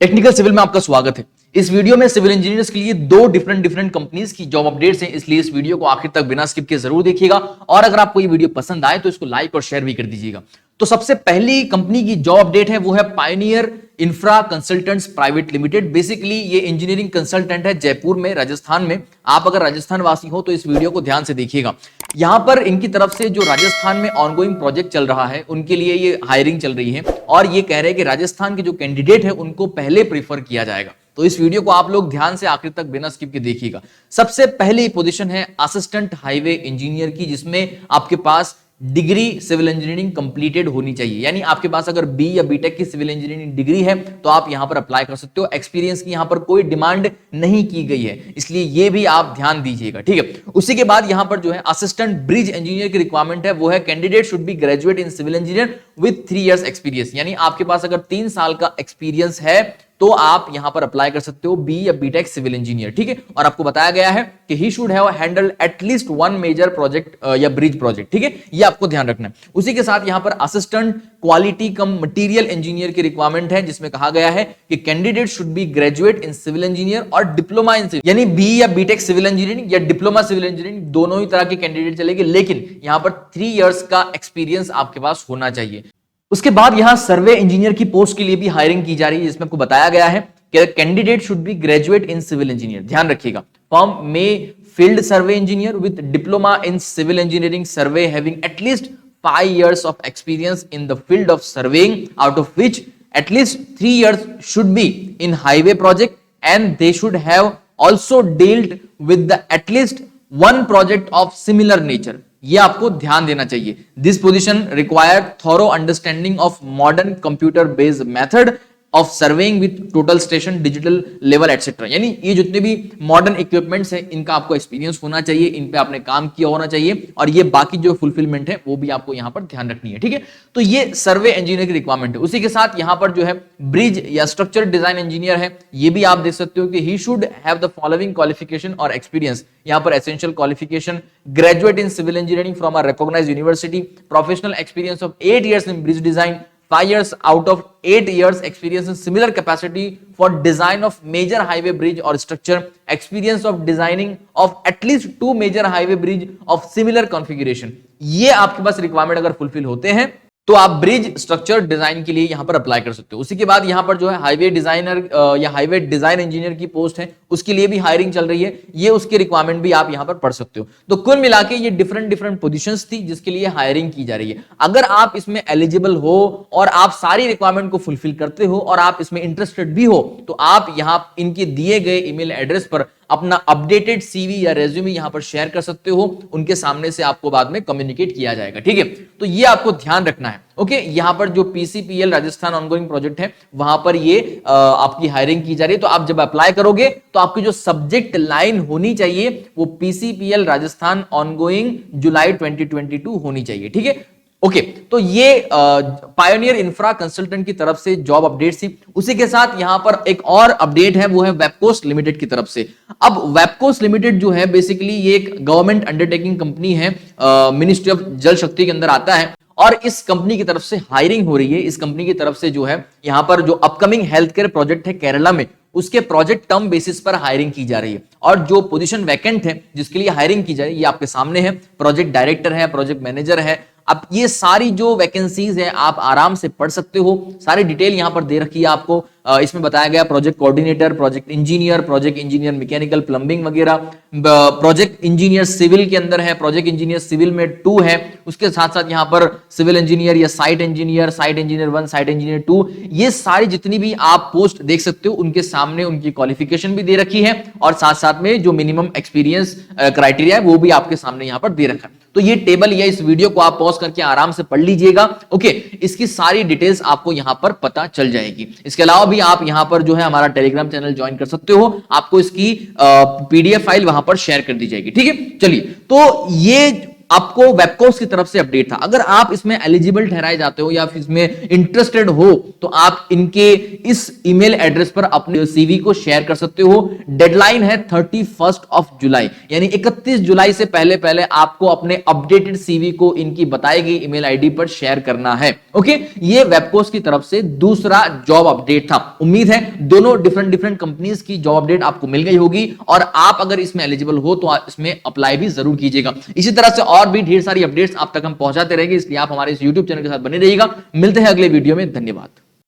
Technical civil में आपका स्वागत है। इस वीडियो में सिविल इंजीनियर्स के लिए दो डिफरेंट कंपनीज की जॉब अपडेट्स हैं, इसलिए इस वीडियो को आखिर तक बिना स्किप के जरूर देखिएगा और अगर आपको ये वीडियो पसंद आए तो इसको लाइक और शेयर भी कर दीजिएगा। तो सबसे पहली कंपनी की जॉब अपडेट है वो है pioneer infra consultants private limited. Basically ये इंजीनियरिंग कंसल्टेंट है जयपुर में, राजस्थान में। आप अगर राजस्थान वासी हो तो इस वीडियो को ध्यान से देखिएगा। यहां पर इनकी तरफ से जो राजस्थान में ऑनगोइंग प्रोजेक्ट चल रहा है उनके लिए ये हायरिंग चल रही है और ये कह रहे हैं कि राजस्थान के जो कैंडिडेट है उनको पहले प्रीफर किया जाएगा। तो इस वीडियो को आप लोग ध्यान से आखिर तक बिना स्किप के देखिएगा। सबसे पहली पोजीशन है असिस्टेंट हाईवे इंजीनियर की, जिसमें आपके पास डिग्री सिविल इंजीनियरिंग कंप्लीटेड होनी चाहिए। यानी आपके पास अगर बी या बीटेक की सिविल इंजीनियरिंग डिग्री है तो आप यहां पर अप्लाई कर सकते हो। एक्सपीरियंस की यहां पर कोई डिमांड नहीं की गई है, इसलिए ये भी आप ध्यान दीजिएगा, ठीक है। उसी के बाद यहां पर जो है असिस्टेंट ब्रिज इंजीनियर की रिक्वायरमेंट है वो है candidate should be graduate in civil engineer with 3 years experience. यानी आपके पास अगर 3 साल का एक्सपीरियंस है तो आप यहां पर अप्लाई कर सकते हो बी या बीटेक सिविल इंजीनियर, ठीक है। और आपको बताया गया है कि he should have handled at least 1 major project या ब्रिज प्रोजेक्ट, ठीक है। ये आपको ध्यान रखना है। उसी के साथ यहां पर assistant quality cum material engineer की रिक्वायरमेंट है, जिसमें कहा गया है कि candidate should be graduate in civil engineer और डिप्लोमा इन सिविल। यानी बी या बीटेक सिविल इंजीनियरिंग या डिप्लोमा सिविल इंजीनियरिंग दोनों ही तरह के कैंडिडेट चलेंगे, लेकिन यहां पर 3 इयर्स का एक्सपीरियंस आपके पास होना चाहिए। उसके बाद यहां सर्वे इंजीनियर की पोस्ट के लिए भी हायरिंग की जा रही है, जिसमें आपको बताया गया है कि candidate should be graduate in civil engineer. ध्यान रखिएगा, फर्म में field survey engineer with diploma in civil engineering survey having at least 5 years of experience in the field of surveying, out of which at least 3 years should be in highway project, and they should have also dealt with the at least one project of similar nature. ये आपको ध्यान देना चाहिए। This position require thorough understanding of modern computer based method of surveying with total station digital level etcetera. यानी ये जितने भी modern equipments हैं इनका आपको एक्सपीरियंस होना चाहिए, इन पे आपने काम किया होना चाहिए और ये बाकी जो फुलफिलमेंट है वो भी आपको यहां पर ध्यान रखनी है, ठीक है। तो ये सर्वे इंजीनियर की रिक्वायरमेंट है। उसी के साथ यहां पर जो है ब्रिज या स्ट्रक्चर डिजाइन इंजीनियर है, ये भी आप देख सकते हो कि he should have the following qualification और एक्सपीरियंस। यहां पर essential qualification graduate in civil engineering from a recognized university, professional experience of 8 years in bridge design, 5 years out of 8 years experience in similar capacity for design of major highway bridge or structure, experience of designing of at least 2 major highway bridge of similar configuration। ये आपके पास requirement अगर fulfil होते हैं तो आप bridge structure design के लिए यहां पर अप्लाई कर सकते हो। उसी के बाद यहां पर जो है हाईवे डिजाइनर या हाईवे डिजाइन इंजीनियर की पोस्ट है, उसके लिए भी हायरिंग चल रही है। ये उसकी रिक्वायरमेंट भी आप यहां पर पढ़ सकते हो। तो कुल मिला के ये डिफरेंट पोजीशंस थी जिसके लिए हायरिंग की जा रही है। अगर आप इसमें एलिजिबल हो और आप सारी रिक्वायरमेंट को फुलफिल करते हो और आप इसमें इंटरेस्टेड भी हो तो आप यहां इनके दिए गए ईमेल एड्रेस पर अपना अपडेटेड सीवी या रेज्यूमे यहां पर शेयर कर सकते हो। उनके सामने से आपको बाद में कम्युनिकेट किया जाएगा, ठीक है। तो ये आपको ध्यान रखना है, ओके। यहां पर जो पीसीपीएल राजस्थान ऑनगोइंग प्रोजेक्ट है वहां पर ये आपकी हायरिंग की जा रही है। तो आप जब अप्लाई करोगे तो आपकी जो सब्जेक्ट लाइन होनी चाहिए वो पीसीपीएल राजस्थान ऑनगोइंग जुलाई 2022 होनी चाहिए, ठीक है, ओके। तो ये पायोनियर इंफ्रा कंसल्टेंट की तरफ से जॉब अपडेट थी। उसी के साथ यहां पर एक और अपडेट है वो है वेबकोस्ट लिमिटेड की तरफ से। अब वेबकोस्ट लिमिटेड जो है बेसिकली ये एक गवर्नमेंट अंडरटेकिंग कंपनी है, मिनिस्ट्री ऑफ जल शक्ति के अंदर आता है और इस कंपनी की तरफ से हायरिंग हो रही है। इस कंपनी की तरफ से जो है यहां पर जो अपकमिंग हेल्थ केयर प्रोजेक्ट है केरला में, उसके प्रोजेक्ट टर्म बेसिस पर हायरिंग की जा रही है और जो पोजीशन वैकेंट है जिसके लिए हायरिंग की जा रही है ये आपके सामने है। प्रोजेक्ट डायरेक्टर है, प्रोजेक्ट मैनेजर है। अब ये सारी जो वैकेंसीज है आप आराम से पढ़ सकते हो, सारी डिटेल यहां पर दे रखी है आपको। इसमें बताया गया project coordinator, project engineer mechanical plumbing वगैरह, प्रोजेक्ट इंजीनियर सिविल के अंदर है, प्रोजेक्ट इंजीनियर सिविल में 2 है। उसके साथ साथ यहां पर सिविल इंजीनियर या साइट इंजीनियर 1, साइट इंजीनियर 2, ये सारी जितनी भी आप पोस्ट देख सकते हो उनके सामने उनकी क्वालिफिकेशन भी दे रखी है और साथ साथ में जो मिनिमम एक्सपीरियंस क्राइटेरिया है वो भी आपके सामने यहां पर दे रखा है। तो ये टेबल या इस वीडियो को आप पॉज करके आराम से पढ़ लीजिएगा, ओके। इसकी सारी डिटेल्स आपको यहां पर पता चल जाएगी। इसके अलावा भी आप यहां पर जो है हमारा टेलीग्राम चैनल ज्वाइन कर सकते हो, आपको इसकी पीडीएफ फाइल वहां पर शेयर कर दी जाएगी, ठीक है। चलिए, तो ये आपको वेबकोर्स की तरफ से अपडेट था। अगर आप इसमें एलिजिबल ठहराए जाते हो या फिर इसमें इंटरेस्टेड हो तो आप इनके इस ईमेल एड्रेस पर अपने सीवी को शेयर कर सकते हो। डेडलाइन है 31 जुलाई, यानी 31 जुलाई से पहले पहले आपको अपने अपडेटेड सीवी को इनकी बताई गई ईमेल आईडी पर शेयर करना है। ओके, ये वेबकोर्स की तरफ से दूसरा जॉब अपडेट था। उम्मीद है दोनों डिफरेंट डिफरेंट कंपनीज की जॉब अपडेट आपको मिल गई होगी और आप अगर इसमें एलिजिबल हो तो आप इसमें अप्लाई भी जरूर कीजिएगा। इसी तरह से और भी ढेर सारी अपडेट्स आप तक हम पहुंचाते रहेंगे, इसलिए आप हमारे इस YouTube चैनल के साथ बने रहिएगा। मिलते हैं अगले वीडियो में, धन्यवाद।